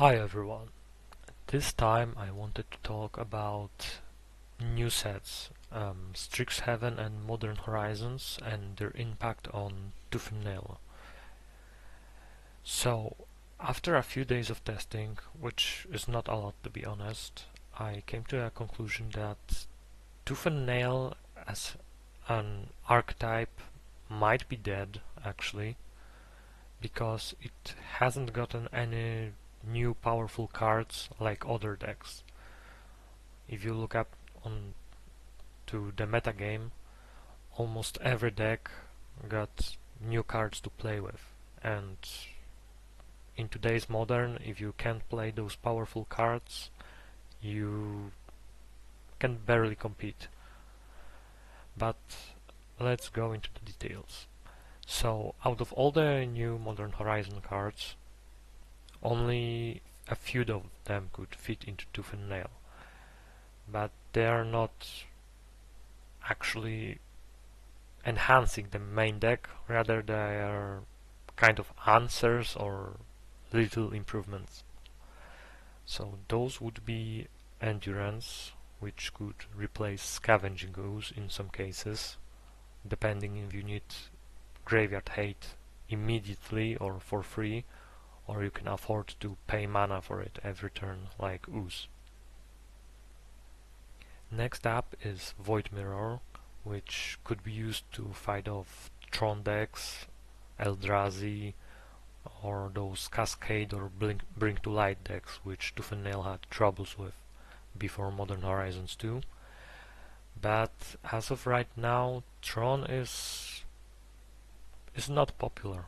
Hi everyone. This time I wanted to talk about new sets, Strixhaven and Modern Horizons and their impact on Tooth and Nail. So, after a few days of testing, which is not a lot to be honest, I came to a conclusion that Tooth and Nail as an archetype might be dead actually, because it hasn't gotten any new powerful cards like other decks. If you look up on to the metagame, almost every deck got new cards to play with, and in today's modern, if you can't play those powerful cards, you can barely compete. But let's go into the details. So, out of all the new Modern Horizon cards, only a few of them could fit into Tooth and Nail, but they are not actually enhancing the main deck, rather they are kind of answers or little improvements. So those would be Endurance, which could replace Scavenging Ooze in some cases, depending if you need Graveyard Hate immediately or for free, or you can afford to pay mana for it every turn like Ooze. Next up is Void Mirror, which could be used to fight off Tron decks, Eldrazi, or those Cascade or Bring to Light decks, which Tooth and Nail had troubles with before Modern Horizons 2. But as of right now, Tron is not popular.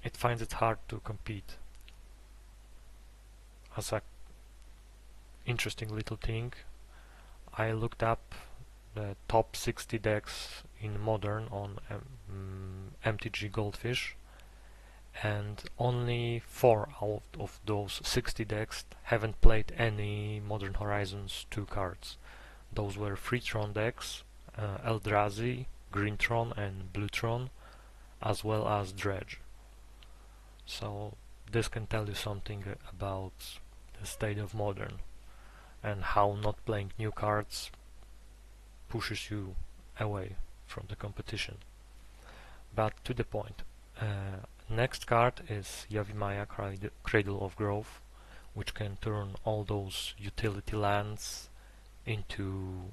It finds it hard to compete. As a interesting little thing, I looked up the top 60 decks in Modern on MTG Goldfish, and only 4 out of those 60 decks haven't played any Modern Horizons 2 cards. Those were Freetron decks, Eldrazi, Greentron and Bluetron, as well as Dredge. So this can tell you something about the state of Modern and how not playing new cards pushes you away from the competition. But to the point. Next card is Yavimaya, Cradle of Growth, which can turn all those utility lands into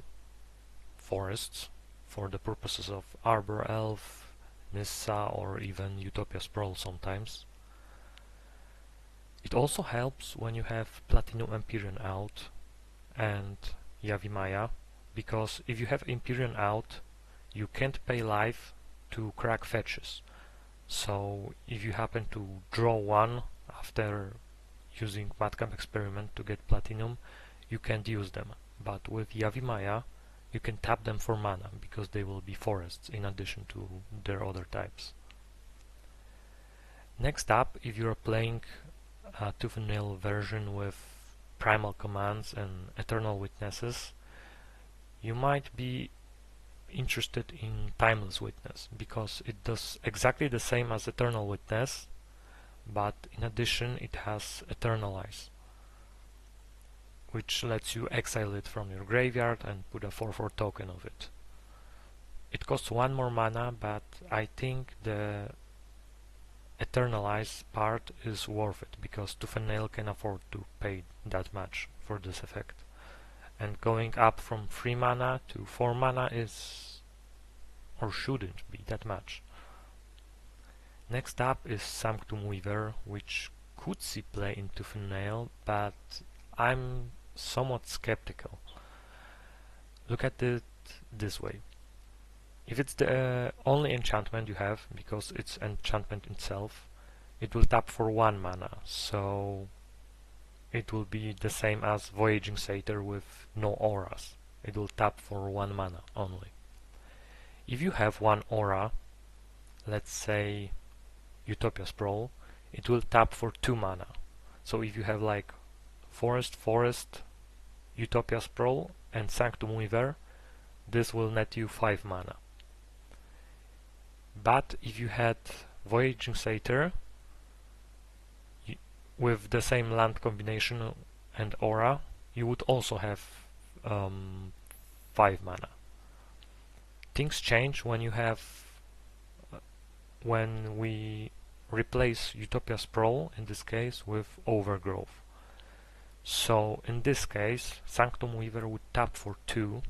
forests for the purposes of Arbor Elf, Nissa, or even Utopia Sprawl sometimes. It also helps when you have Platinum Empyrean out and Yavimaya, because if you have Empyrean out, you can't pay life to crack fetches. So if you happen to draw one after using Madcap Experiment to get Platinum, you can't use them. But with Yavimaya, you can tap them for mana, because they will be forests in addition to their other types. Next up, if you are playing a Tooth and Nail version with Primal Commands and Eternal Witnesses, you might be interested in Timeless Witness, because it does exactly the same as Eternal Witness, but in addition it has Eternalize, which lets you exile it from your graveyard and put a 4/4 token of it. It costs 1 more mana, but I think the Eternalize part is worth it, because Tooth and Nail can afford to pay that much for this effect. And going up from 3 mana to 4 mana is, or shouldn't be, that much. Next up is Sanctum Weaver, which could see play in Tooth and Nail, but I'm somewhat skeptical. Look at it this way. If it's the only enchantment you have, because it's enchantment itself, it will tap for 1 mana, so it will be the same as Voyaging Satyr with no auras. It will tap for 1 mana only. If you have 1 aura, let's say Utopia Sprawl, it will tap for 2 mana. So if you have like Forest, Utopia Sprawl and Sanctum Weaver, this will net you 5 mana. But if you had Voyaging Satyr, with the same land combination and aura, you would also have 5 mana. Things change when you have when we replace Utopia Sprawl, in this case, with Overgrowth. So in this case, Sanctum Weaver would tap for 2,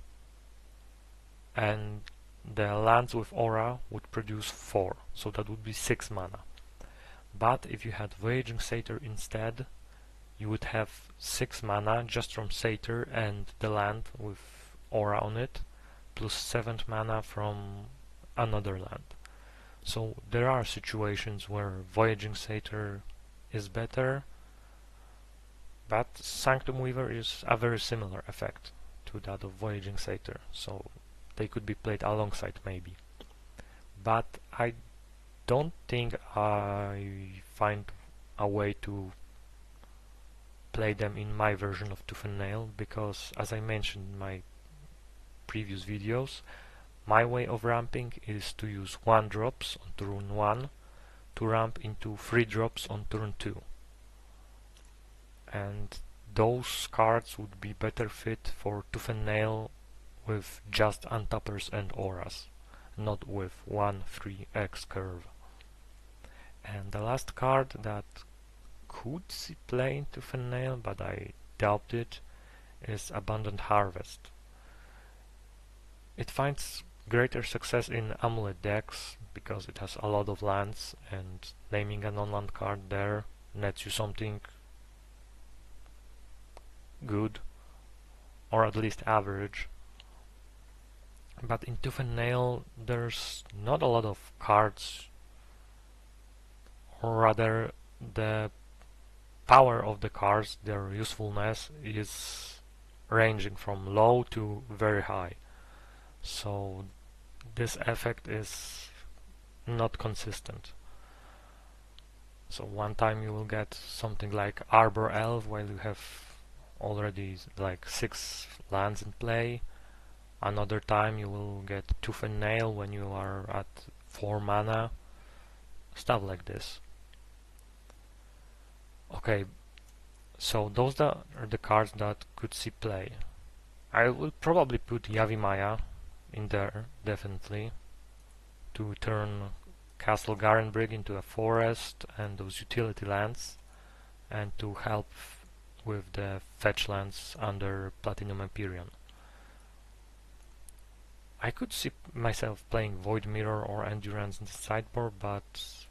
and the lands with aura would produce 4, so that would be 6 mana. But if you had Voyaging Satyr instead, you would have 6 mana just from Satyr and the land with aura on it, plus 7 mana from another land. So there are situations where Voyaging Satyr is better, but Sanctum Weaver is a very similar effect to that of Voyaging Satyr, so they could be played alongside maybe. But I don't think I find a way to play them in my version of Tooth and Nail, because as I mentioned in my previous videos, my way of ramping is to use 1-drops on turn 1 to ramp into 3-drops on turn 2. And those cards would be better fit for Tooth and Nail with just untappers and auras, not with 1-3x curve. And the last card that could see play in Tooth and Nail, but I doubt it, is Abundant Harvest. It finds greater success in Amulet decks because it has a lot of lands, and naming a non-land card there nets you something good, or at least average. But in Tooth and Nail there's not a lot of cards, or rather the power of the cards, their usefulness, is ranging from low to very high. So this effect is not consistent. So one time you will get something like Arbor Elf while you have already like 6 lands in play. Another time you will get Tooth and Nail when you are at 4 mana. Stuff like this. Okay, so those are the cards that could see play. I will probably put Yavimaya in there, definitely, to turn Castle Garenbrig into a forest and those utility lands, and to help with the fetch lands under Platinum Empyrean. I could see myself playing Void Mirror or Endurance in the sideboard, but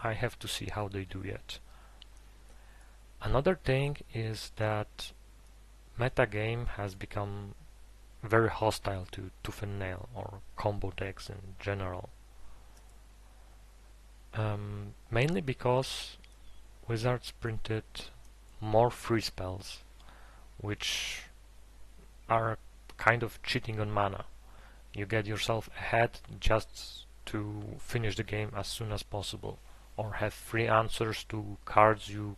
I have to see how they do it. Another thing is that metagame has become very hostile to Tooth and Nail or combo decks in general. Mainly because Wizards printed more free spells, which are kind of cheating on mana. You get yourself ahead just to finish the game as soon as possible, or have free answers to cards you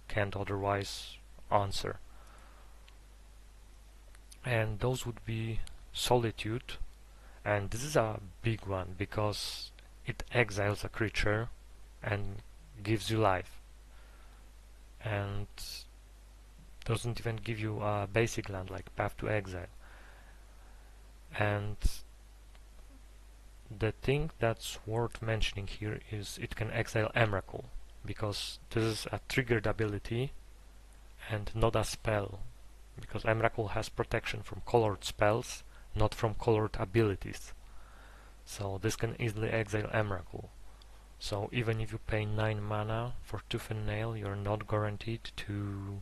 can't otherwise answer. And those would be Solitude, and this is a big one because it exiles a creature and gives you life, and doesn't even give you a basic land like Path to Exile. And the thing that's worth mentioning here is it can exile Emrakul, because this is a triggered ability and not a spell, because Emrakul has protection from colored spells, not from colored abilities. So this can easily exile Emrakul. So even if you pay 9 mana for Tooth and Nail, you're not guaranteed to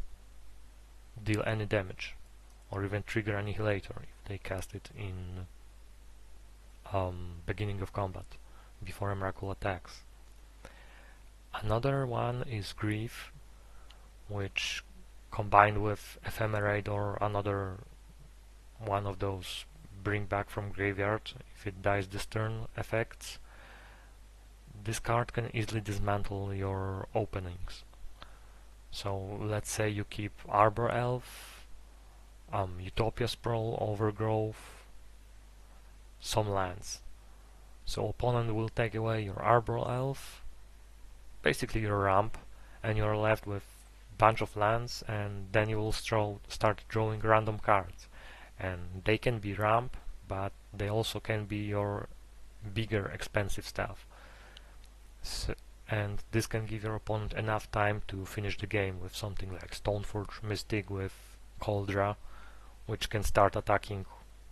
deal any damage, or even trigger Annihilator if they cast it in beginning of combat, before Emrakul attacks. Another one is Grief, which combined with Ephemerate or another one of those bring back from graveyard if it dies this turn effects, this card can easily dismantle your openings. So let's say you keep Arbor Elf, Utopia Sprawl, Overgrowth, some lands. So opponent will take away your Arbor Elf, basically your ramp, and you're left with bunch of lands, and then you will start drawing random cards, and they can be ramp, but they also can be your bigger expensive stuff. So, and this can give your opponent enough time to finish the game with something like Stoneforge Mystic with Cauldra, which can start attacking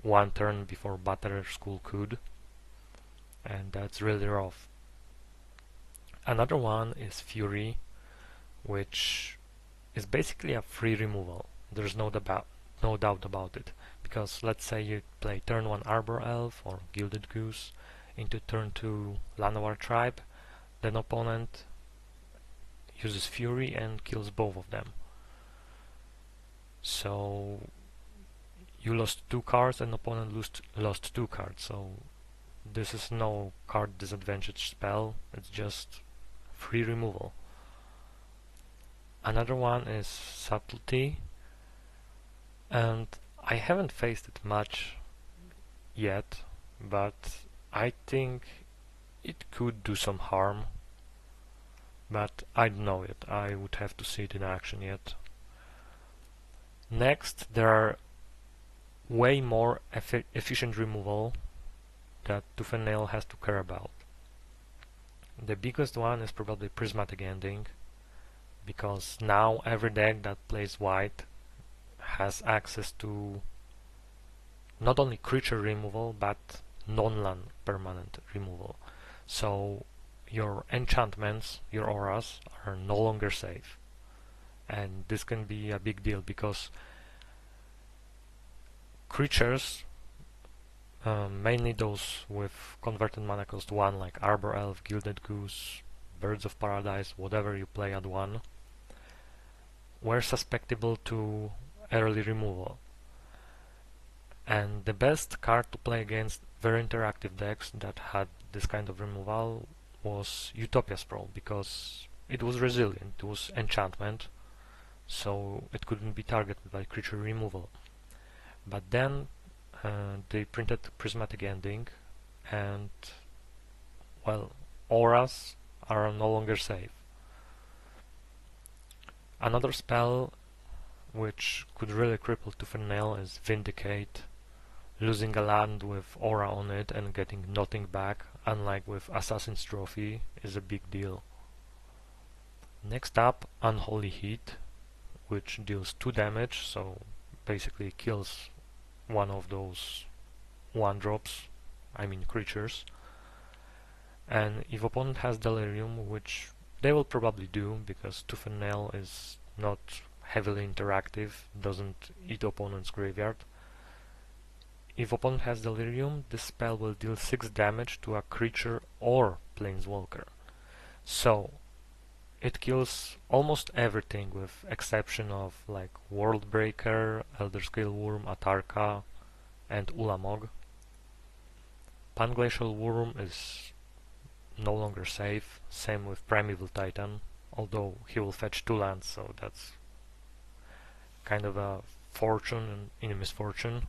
one turn before Battler School could, and that's really rough. Another one is Fury, which is basically a free removal. There's no doubt about it, because let's say you play turn 1 Arbor Elf or Gilded Goose into turn 2 Llanowar Tribe, then opponent uses Fury and kills both of them. So you lost 2 cards and opponent lost 2 cards, so this is no card disadvantage spell, it's just free removal. Another one is Subtlety, and I haven't faced it much yet, but I think it could do some harm, but I don't know yet. I would have to see it in action yet. Next, there are way more efficient removal that Tooth and Nail has to care about. The biggest one is probably Prismatic Ending, because now every deck that plays white has access to not only creature removal but non-land permanent removal. So your enchantments, your auras, are no longer safe. And this can be a big deal because creatures, mainly those with converted mana cost 1 like Arbor Elf, Gilded Goose, Birds of Paradise, whatever you play at 1, were susceptible to early removal. And the best card to play against very interactive decks that had this kind of removal was Utopia Sprawl, because it was resilient, it was enchantment, so it couldn't be targeted by creature removal. But then they printed Prismatic Ending, and well, auras are no longer safe. Another spell which could really cripple Tooth and Nail is Vindicate. Losing a land with aura on it and getting nothing back, unlike with Assassin's Trophy, is a big deal. Next up, Unholy Heat, which deals 2 damage, so basically kills one of those 1-drops, I mean creatures. And if opponent has Delirium, which they will probably do, because Tooth and Nail is not heavily interactive, doesn't eat opponent's graveyard. If opponent has Delirium, this spell will deal 6 damage to a creature or planeswalker. So it kills almost everything with exception of like Worldbreaker, Elder Scale Worm, Atarka, and Ulamog. Panglacial Worm is no longer safe, same with Primeval Titan, although he will fetch 2 lands, so that's kind of a fortune in a misfortune.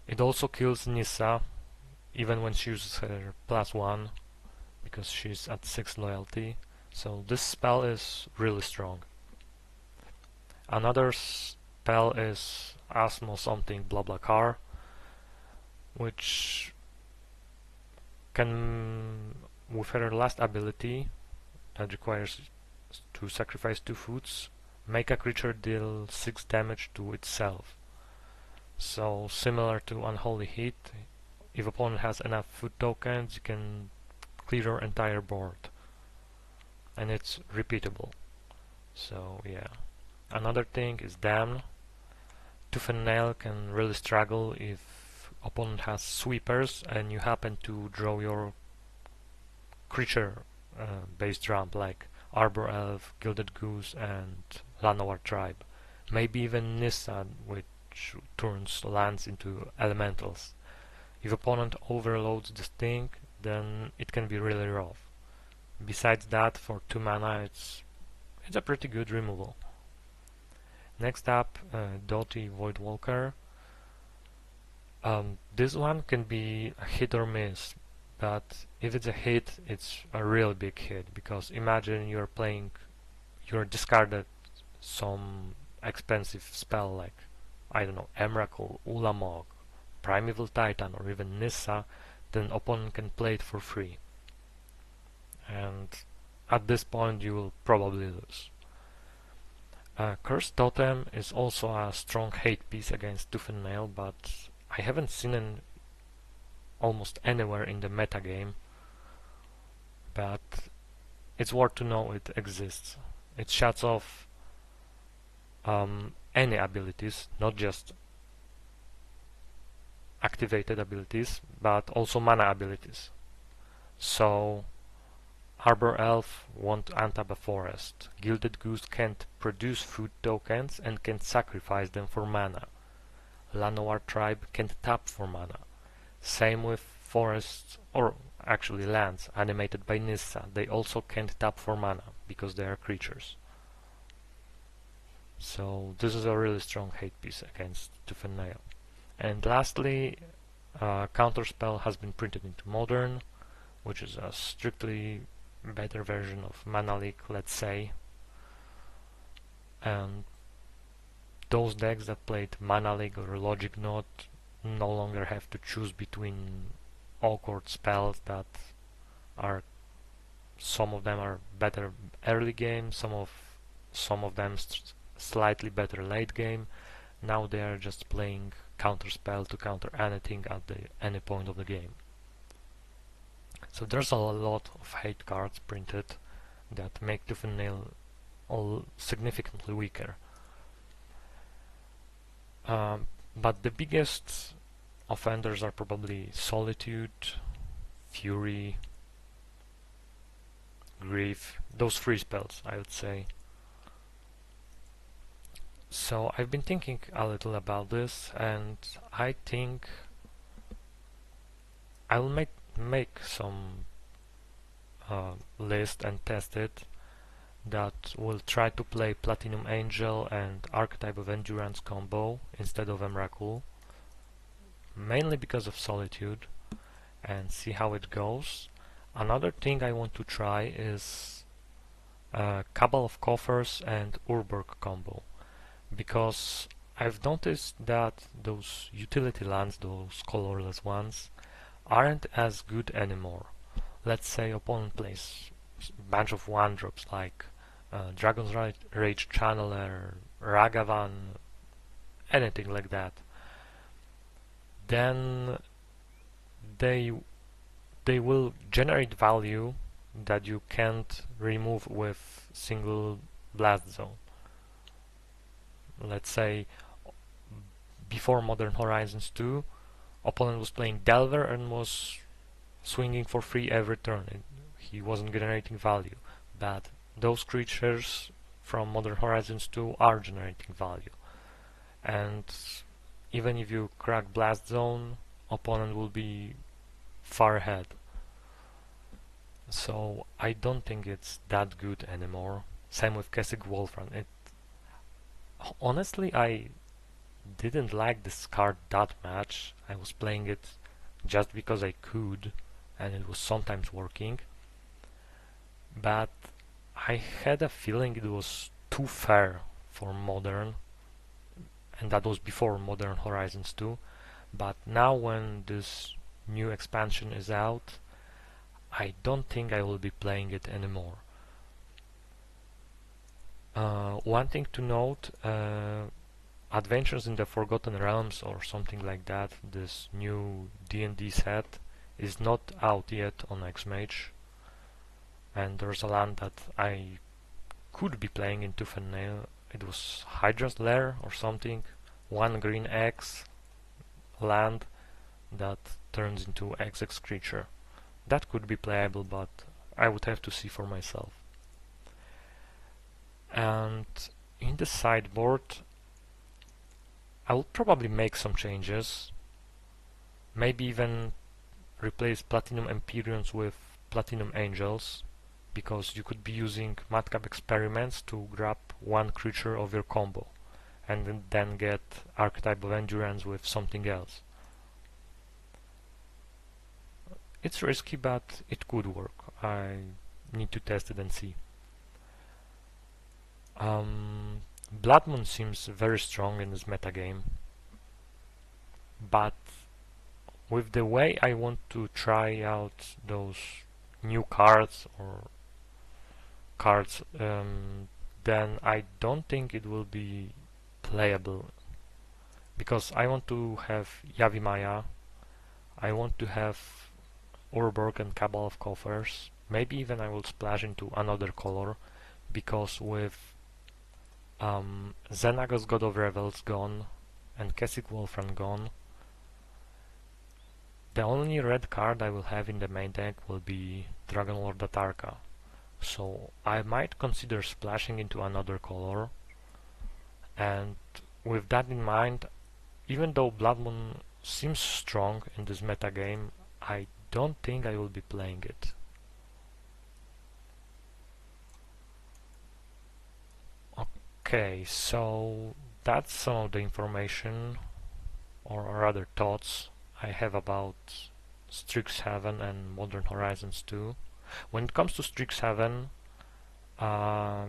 It also kills Nissa, even when she uses her +1, because she's at 6 loyalty, so this spell is really strong. Another spell is Asmo something BlaBlaCar, which can, with her last ability, that requires to sacrifice 2 foods, make a creature deal 6 damage to itself. So similar to Unholy Heat, if opponent has enough food tokens, you can clear your entire board, and it's repeatable. So yeah. Another thing is Damn. Tooth and Nail can really struggle if opponent has sweepers and you happen to draw your creature based ramp like Arbor Elf, Gilded Goose, and Llanowar Tribe. Maybe even Nissa, which turns lands into elementals. If opponent overloads this thing, then it can be really rough. Besides that, for 2 mana it's a pretty good removal. Next up, Doughty Voidwalker. This one can be a hit or miss, but if it's a hit, it's a real big hit, because imagine you're playing you're discarded some expensive spell like, I don't know, Emrakul, Ulamog, Primeval Titan, or even Nissa, then opponent can play it for free. And at this point you will probably lose. Cursed Totem is also a strong hate piece against Tooth and Nail, but I haven't seen it almost anywhere in the metagame. But it's worth to know it exists. It shuts off any abilities, not just activated abilities, but also mana abilities. So Arbor Elf won't untap a forest. Gilded Goose can't produce food tokens and can sacrifice them for mana. Llanowar Tribe can't tap for mana. Same with forests, or actually lands, animated by Nissa. They also can't tap for mana, because they are creatures. So this is a really strong hate piece against Tooth and Nail. And lastly, Counterspell has been printed into Modern, which is a strictly better version of Mana Leak, let's say. And those decks that played Mana Leak or Logic Knot no longer have to choose between awkward spells that are, some of them are better early game, some of them slightly better late game. Now they are just playing Counterspell to counter anything at any point of the game. So there's a lot of hate cards printed that make Tooth and Nail significantly weaker. But the biggest offenders are probably Solitude, Fury, Grief, those free spells, I would say. So I've been thinking a little about this, and I think I will make some list and test it that will try to play Platinum Angel and Archetype of Endurance combo instead of Emrakul, mainly because of Solitude, and see how it goes. Another thing I want to try is Cabal of Coffers and Urborg combo, because I've noticed that those utility lands, those colorless ones, aren't as good anymore. Let's say opponent plays a bunch of 1-drops like Dragon's Rage Channeler, Ragavan, anything like that. Then they will generate value that you can't remove with single Blast Zone. Let's say before Modern Horizons 2, opponent was playing Delver and was swinging for free every turn. He wasn't generating value, but those creatures from Modern Horizons 2 are generating value. And even if you crack Blast Zone, opponent will be far ahead. So I don't think it's that good anymore. Same with Kessig Wolfram. Honestly, I didn't like this card that much. I was playing it just because I could, and it was sometimes working. But I had a feeling it was too fair for Modern, and that was before Modern Horizons 2. But now when this new expansion is out, I don't think I will be playing it anymore. One thing to note, Adventures in the Forgotten Realms or something like that, this new D&D set, is not out yet on Xmage, and there's a land that I could be playing in Tooth and Nail. It was Hydra's Lair or something, 1 green X land that turns into XX creature. That could be playable, but I would have to see for myself. And in the sideboard, I will probably make some changes. Maybe even replace Platinum Empyreans with Platinum Angels, because you could be using Madcap Experiments to grab 1 creature of your combo and then get Archetype of Endurance with something else. It's risky, but it could work. I need to test it and see. Blood Moon seems very strong in this metagame, but with the way I want to try out those new cards or cards, then I don't think it will be playable, because I want to have Yavimaya, I want to have Urborg and Cabal of Coffers. Maybe even I will splash into another color, because with Xenagos God of Revels gone and Keswick Wolfram gone, the only red card I will have in the main deck will be Dragonlord Atarka. So I might consider splashing into another color, and with that in mind, even though Blood Moon seems strong in this metagame, I don't think I will be playing it. Okay, so that's some of the information, or rather thoughts, I have about Strixhaven and Modern Horizons 2. When it comes to Strixhaven,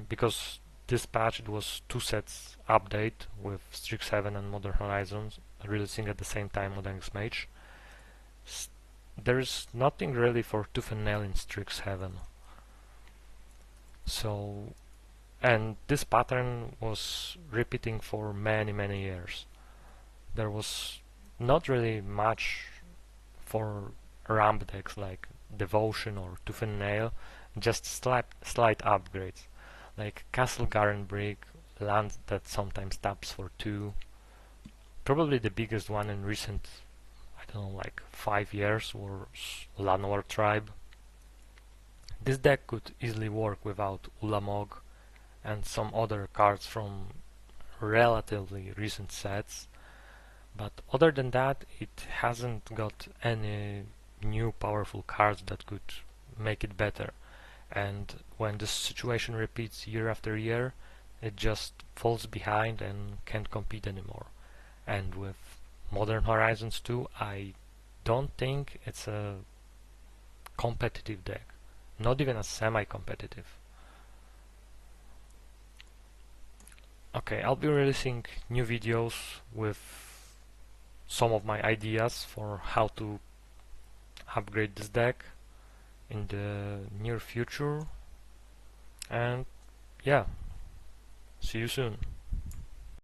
because this patch it was 2 sets update with Strixhaven and Modern Horizons releasing at the same time on Mage, there is nothing really for tooth and nail in Strixhaven. So, and this pattern was repeating for many years. There was not really much for ramp decks like Devotion or Tooth and Nail, just slight upgrades, like Castle Garenbrig, land that sometimes taps for 2. Probably the biggest one in recent, I don't know, like 5 years was Llanowar Tribe. This deck could easily work without Ulamog and some other cards from relatively recent sets, but other than that it hasn't got any new powerful cards that could make it better, and when this situation repeats year after year, it just falls behind and can't compete anymore. And with Modern Horizons 2, I don't think it's a competitive deck, not even a semi-competitive. Okay, I'll be releasing new videos with some of my ideas for how to upgrade this deck in the near future, and yeah, see you soon.